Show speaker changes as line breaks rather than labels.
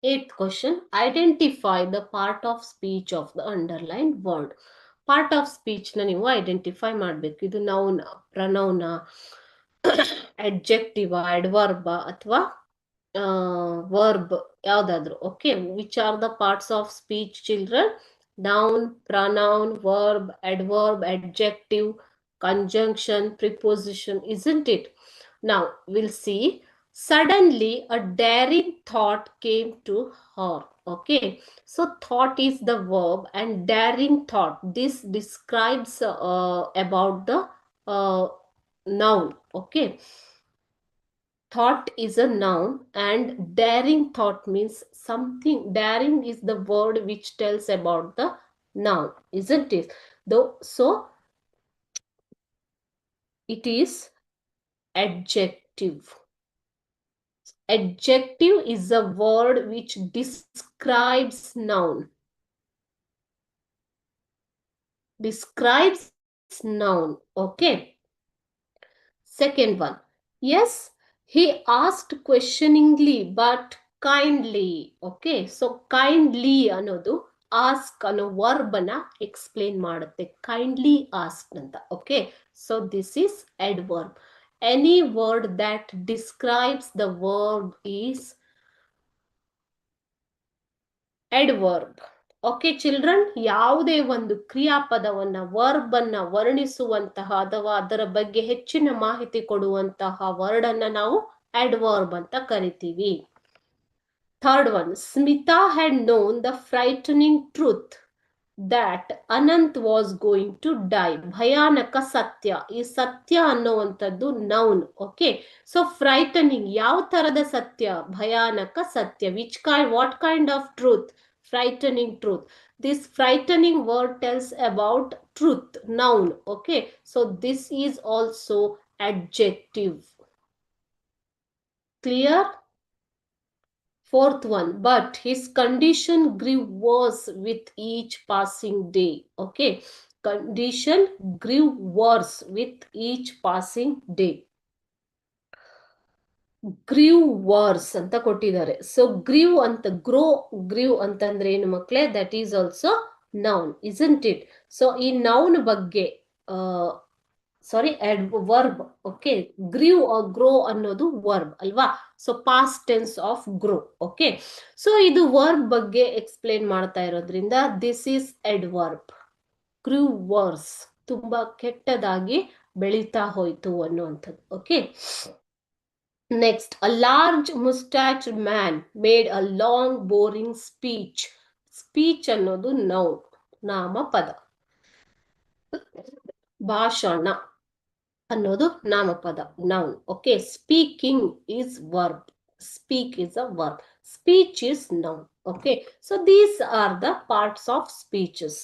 Eighth question, identify the part of speech of the underlined word. Part of speech na ನೀವು identify ಮಾಡಬೇಕು. ಇದು noun, ಪ್ರನೌನ, adjective, adverb ಅಥವಾ verb ಯಾವ್ದಾದ್ರು. Okay, which are the parts of speech children? Noun, pronoun, verb, adverb, adjective, conjunction, preposition, isn't it? Now we'll see. Suddenly a daring thought came to her. Okay, so thought is the verb and daring thought, this describes about the noun. Okay, thought is a noun and daring thought means something. Daring is the word which tells about the noun, isn't it? Though, so it is adjective. Adjective is a word which describes noun. Describes noun. Okay. Second one. Yes, he asked questioningly but kindly. Okay. So kindly ಅನ್ನೋದು ask ಅನ್ನೋ verb ಅನ್ನ explain ಮಾಡುತ್ತೆ. Kindly asked ಅಂತ. Okay. So this is adverb. Any word that describes the verb is adverb. Okay children, ಯಾವುದೇ ಒಂದು ಕ್ರಿಯಾಪದವನ್ನ, verb ಅನ್ನ ವರ್ಣಿಸುವಂತಹ ಅಥವಾ ಅದರ ಬಗ್ಗೆ ಹೆಚ್ಚಿನ ಮಾಹಿತಿ ಕೊಡುವಂತಹ ವರ್ಡ್ ಅನ್ನ ನಾವು adverb ಅಂತ ಕರಿತೀವಿ. Third one, Smita had known the frightening truth that Anant was going to die. ಭಯಾನಕ ಸತ್ಯ. ಈ ಸತ್ಯ ಅನ್ನುವಂಥದ್ದು ನೌನ್. ಓಕೆ, ಸೊ ಫ್ರೈಟನಿಂಗ್ ಯಾವ ತರದ ಸತ್ಯ? ಭಯಾನಕ ಸತ್ಯ. What kind of truth? Frightening truth. This frightening word tells about truth, noun. Okay, so this is also adjective. Clear? Fourth one, but his condition grew worse with each passing day. Okay, condition grew worse with each passing day. Grew worse ಅಂತ ಕೊಟ್ಟಿದ್ದಾರೆ. So grew ಅಂತ, grew ಅಂತಂದ್ರೆ ಏನು ಮಕ್ಕಳೇ? That is also noun, isn't it? So ಈ noun ಬಗ್ಗೆ verb. Okay, grew grow ಅನ್ನೋದು verb ಅಲ್ವಾ? So past tense of grow. Okay, so ಇದು ವರ್ಬ್ ಬಗ್ಗೆ ಎಕ್ಸ್ಪ್ಲೇನ್ ಮಾಡ್ತಾ ಇರೋದ್ರಿಂದ this is adverb. Grew worse, ತುಂಬಾ ಕೆಟ್ಟದಾಗಿ ಬೆಳೀತಾ ಹೋಯ್ತು ಅನ್ನುವಂಥದ್ದು. Okay, next, a large mustached man made a long boring speech. Speech ಅನ್ನೋದು noun, ನಾಮಪದ. ಭಾಷಣ ಅನ್ನೋದು ನಾಮಪದ, noun. Okay, speaking is verb. Speak is a verb. Speech is noun. Okay, so these are the parts of speeches.